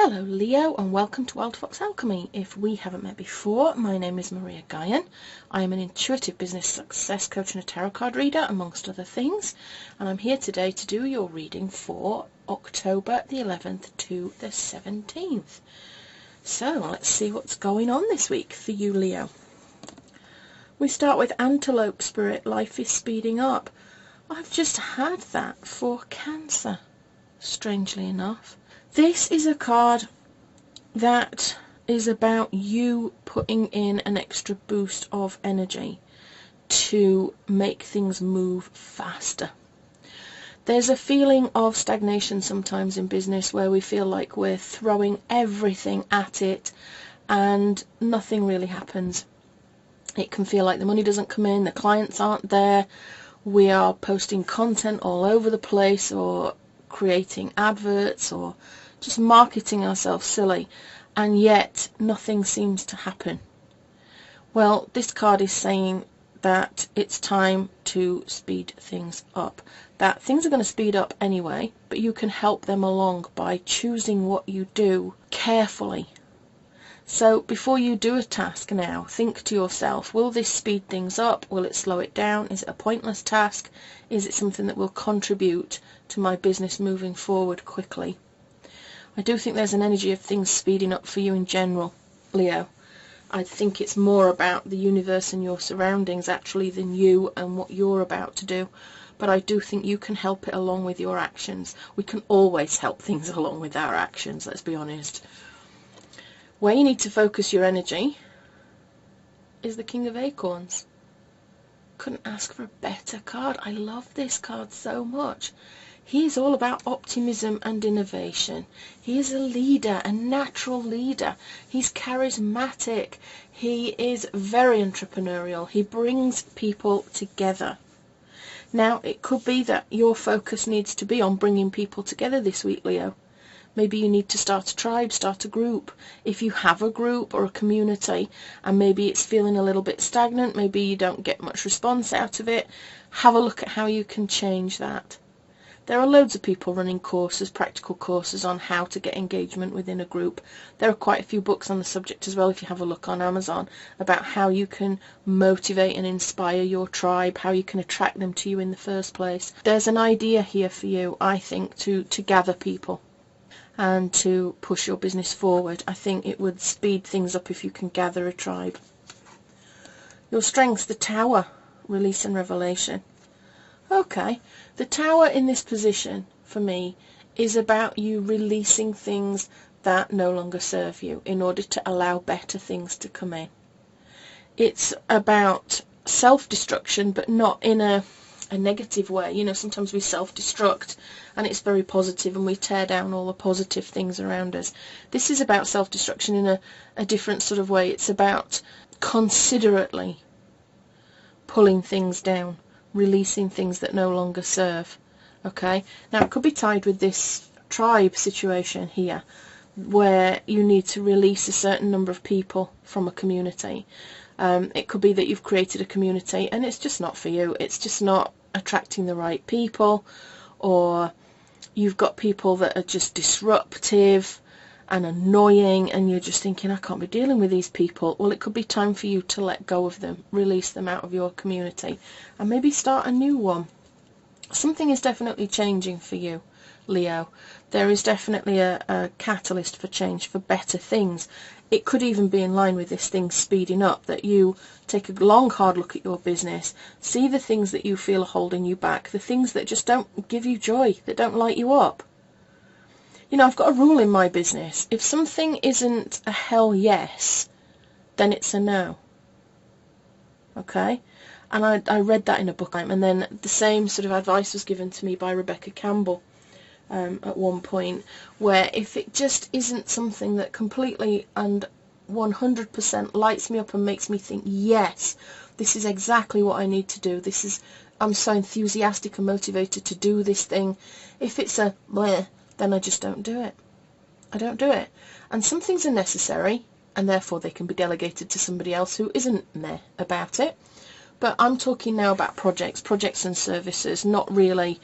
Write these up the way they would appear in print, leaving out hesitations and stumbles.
Hello Leo, and welcome to Wild Fox Alchemy. If we haven't met before, my name is Maria Guyon. I am an intuitive business success coach and a tarot card reader, amongst other things, and I'm here today to do your reading for October the 11th to the 17th. So let's see what's going on this week for you, Leo. We start with Antelope Spirit. Life is speeding up. I've just had that for Cancer, strangely enough. This is a card that is about you putting in an extra boost of energy to make things move faster. There's a feeling of stagnation sometimes in business where we feel like we're throwing everything at it and nothing really happens. It can feel like the money doesn't come in, the clients aren't there, we are posting content all over the place or creating adverts or just marketing ourselves silly, and yet nothing seems to happen. Well, this card is saying that it's time to speed things up. That things are going to speed up anyway, but you can help them along by choosing what you do carefully. So before you do a task now, think to yourself, will this speed things up? Will it slow it down? Is it a pointless task? Is it something that will contribute to my business moving forward quickly? I do think there's an energy of things speeding up for you in general, Leo. I think it's more about the universe and your surroundings actually than you and what you're about to do. But I do think you can help it along with your actions. We can always help things along with our actions, let's be honest. Where you need to focus your energy is the King of Acorns. Couldn't ask for a better card. I love this card so much. He is all about optimism and innovation. He is a leader, a natural leader. He's charismatic. He is very entrepreneurial. He brings people together. Now, it could be that your focus needs to be on bringing people together this week, Leo. Maybe you need to start a tribe, start a group. If you have a group or a community and maybe it's feeling a little bit stagnant, maybe you don't get much response out of it, have a look at how you can change that. There are loads of people running courses, practical courses on how to get engagement within a group. There are quite a few books on the subject as well if you have a look on Amazon about how you can motivate and inspire your tribe, how you can attract them to you in the first place. There's an idea here for you, I think, to gather people and to push your business forward. I think it would speed things up if you can gather a tribe. Your strengths, the Tower, release and revelation. Okay, the Tower in this position for me is about you releasing things that no longer serve you in order to allow better things to come in. It's about self-destruction, but not in a negative way. You know, sometimes we self-destruct and it's very positive and we tear down all the positive things around us. This is about self-destruction in a different sort of way. It's about considerately pulling things down, releasing things that no longer serve. Okay, now it could be tied with this tribe situation here where you need to release a certain number of people from a community. It could be that you've created a community and it's just not for you, it's just not attracting the right people, or you've got people that are just disruptive and annoying and you're just thinking, I can't be dealing with these people. Well, it could be time for you to let go of them, release them out of your community and maybe start a new one. Something is definitely changing for you, Leo. There is definitely a catalyst for change, for better things. It could even be in line with this thing speeding up, that you take a long hard look at your business, see the things that you feel are holding you back, the things that just don't give you joy, that don't light you up. You know, I've got a rule in my business. If something isn't a hell yes, then it's a no. Okay? And I read that in a book, and then the same sort of advice was given to me by Rebecca Campbell at one point, where if it just isn't something that completely and 100% lights me up and makes me think, yes, this is exactly what I need to do, I'm so enthusiastic and motivated to do this thing, if it's a bleh, then I just don't do it. I don't do it. And some things are necessary, and therefore they can be delegated to somebody else who isn't meh about it. But I'm talking now about projects and services, not really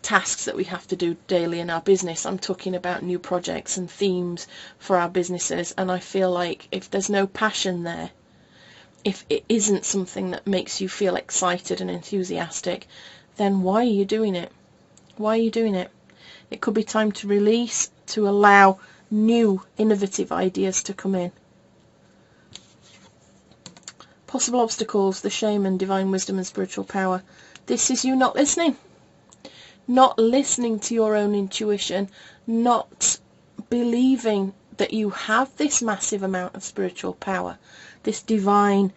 tasks that we have to do daily in our business. I'm talking about new projects and themes for our businesses, and I feel like if there's no passion there, if it isn't something that makes you feel excited and enthusiastic, then why are you doing it? Why are you doing it? It could be time to release, to allow new innovative ideas to come in. Possible obstacles, the shame and divine wisdom and spiritual power. This is you not listening. Not listening to your own intuition, not believing that you have this massive amount of spiritual power, this divine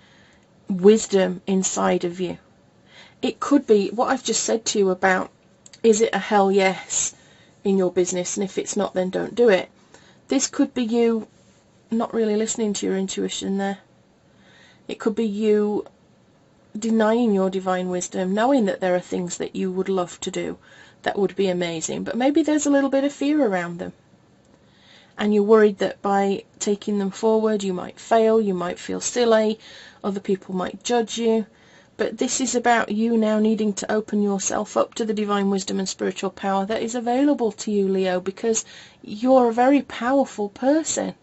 wisdom inside of you. It could be what I've just said to you about, is it a hell yes in your business, and if it's not, then don't do it. This could be you not really listening to your intuition there. It could be you denying your divine wisdom, knowing that there are things that you would love to do that would be amazing, but maybe there's a little bit of fear around them, and you're worried that by taking them forward you might fail, you might feel silly, other people might judge you. But this is about you now needing to open yourself up to the divine wisdom and spiritual power that is available to you, Leo, because you're a very powerful person.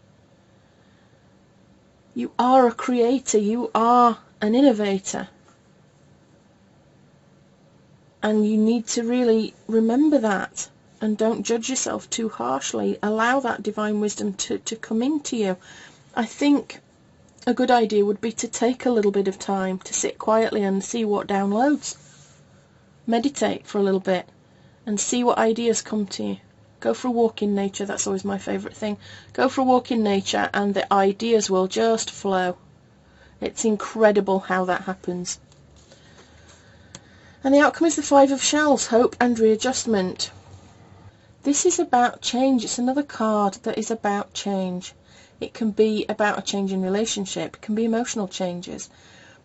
You are a creator, you are an innovator. And you need to really remember that, and don't judge yourself too harshly. Allow that divine wisdom to come into you. I think a good idea would be to take a little bit of time to sit quietly and see what downloads. Meditate for a little bit and see what ideas come to you. Go for a walk in nature, that's always my favourite thing. Go for a walk in nature and the ideas will just flow. It's incredible how that happens. And the outcome is the Five of Shells, hope and readjustment. This is about change. It's another card that is about change. It can be about a change in relationship. It can be emotional changes.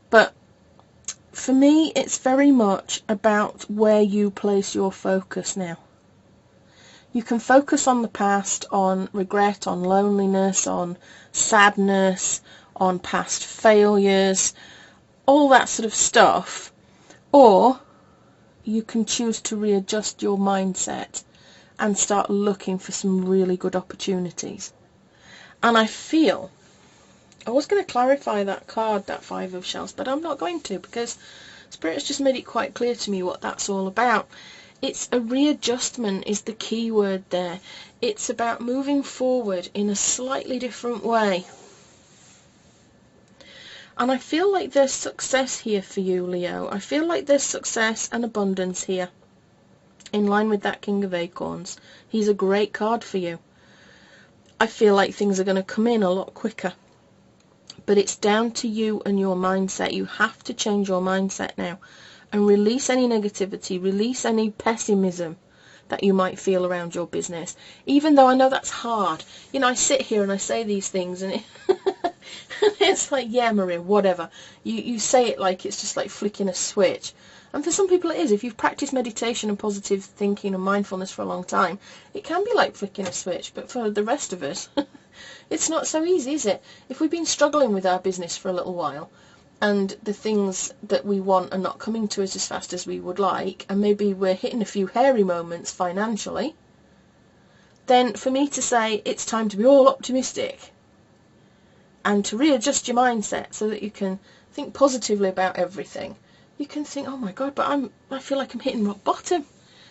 But for me, it's very much about where you place your focus now. You can focus on the past, on regret, on loneliness, on sadness, on past failures, all that sort of stuff. Or you can choose to readjust your mindset and start looking for some really good opportunities. And I feel, I was going to clarify that card, that Five of Shells, but I'm not going to, because Spirit's just made it quite clear to me what that's all about. It's a readjustment is the key word there. It's about moving forward in a slightly different way. And I feel like there's success here for you, Leo. I feel like there's success and abundance here, in line with that King of Acorns. He's a great card for you. I feel like things are going to come in a lot quicker. But it's down to you and your mindset. You have to change your mindset now and release any negativity, release any pessimism that you might feel around your business. Even though I know that's hard. You know, I sit here and I say these things and it's like, yeah, Maria, whatever. You say it like it's just like flicking a switch. And for some people it is. If you've practiced meditation and positive thinking and mindfulness for a long time, it can be like flicking a switch. But for the rest of us, it's not so easy, is it? If we've been struggling with our business for a little while, and the things that we want are not coming to us as fast as we would like, and maybe we're hitting a few hairy moments financially, then for me to say it's time to be all optimistic and to readjust your mindset so that you can think positively about everything. You can think, oh my God, but I feel like I'm hitting rock bottom.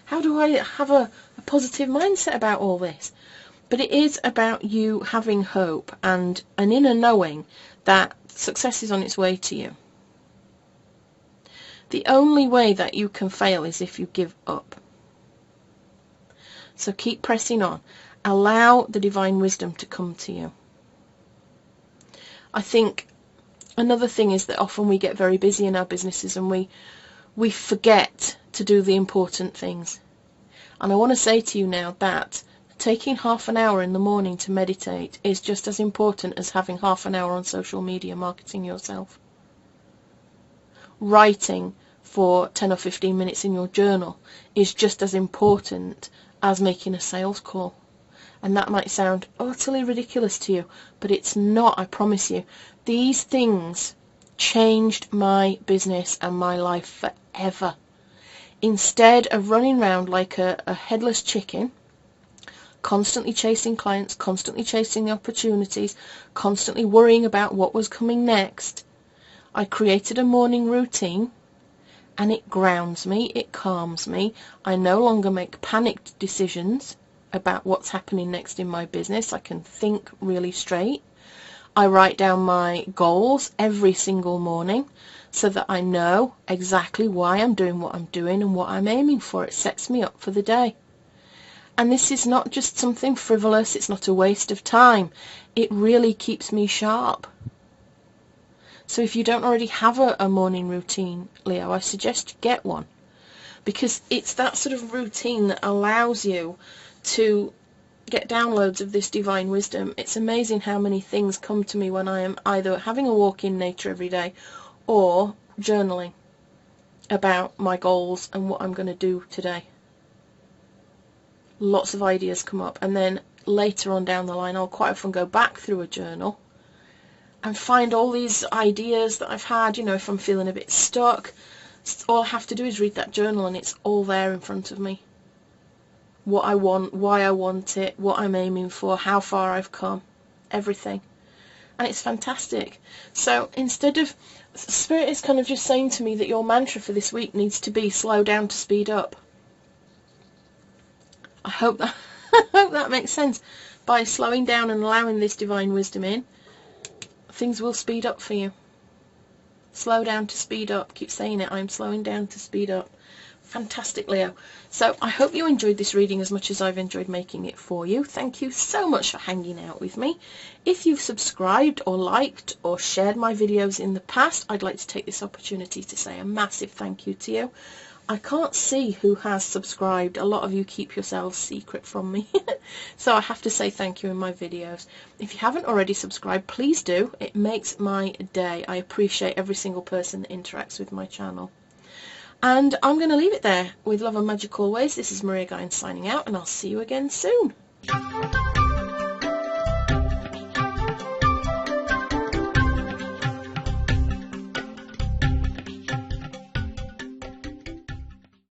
How do I have a positive mindset about all this? But it is about you having hope and an inner knowing that success is on its way to you. The only way that you can fail is if you give up. So keep pressing on. Allow the divine wisdom to come to you. I think another thing is that often we get very busy in our businesses and we forget to do the important things. And I want to say to you now that taking half an hour in the morning to meditate is just as important as having half an hour on social media marketing yourself. Writing for 10 or 15 minutes in your journal is just as important as making a sales call. And that might sound utterly ridiculous to you, but it's not, I promise you. These things changed my business and my life forever. instead of running around like a headless chicken, constantly chasing clients, constantly chasing the opportunities, constantly worrying about what was coming next, I created a morning routine, and it grounds me, it calms me. I no longer make panicked decisions about what's happening next in my business. I can think really straight. I write down my goals every single morning so that I know exactly why I'm doing what I'm doing and what I'm aiming for. It sets me up for the day. And this is not just something frivolous, it's not a waste of time. It really keeps me sharp. So if you don't already have a morning routine, Leo, I suggest you get one. Because it's that sort of routine that allows you to get downloads of this divine wisdom. It's amazing how many things come to me when I am either having a walk in nature every day or journaling about my goals and what I'm going to do today. Lots of ideas come up, and then later on down the line I'll quite often go back through a journal and find all these ideas that I've had. You know, if I'm feeling a bit stuck, all I have to do is read that journal and it's all there in front of me. What I want, why I want it, what I'm aiming for, how far I've come, everything. And it's fantastic. So instead of, Spirit is kind of just saying to me that your mantra for this week needs to be slow down to speed up. I hope that makes sense. By slowing down and allowing this divine wisdom in, things will speed up for you. Slow down to speed up. Keep saying it. I'm slowing down to speed up. Fantastic, Leo. So I hope you enjoyed this reading as much as I've enjoyed making it for you. Thank you so much for hanging out with me. If you've subscribed or liked or shared my videos in the past, I'd like to take this opportunity to say a massive thank you to you. I can't see who has subscribed. A lot of you keep yourselves secret from me. So I have to say thank you in my videos. If you haven't already subscribed, please do. It makes my day. I appreciate every single person that interacts with my channel. And I'm going to leave it there. With love and magic always, this is Maria Guyan signing out, and I'll see you again soon.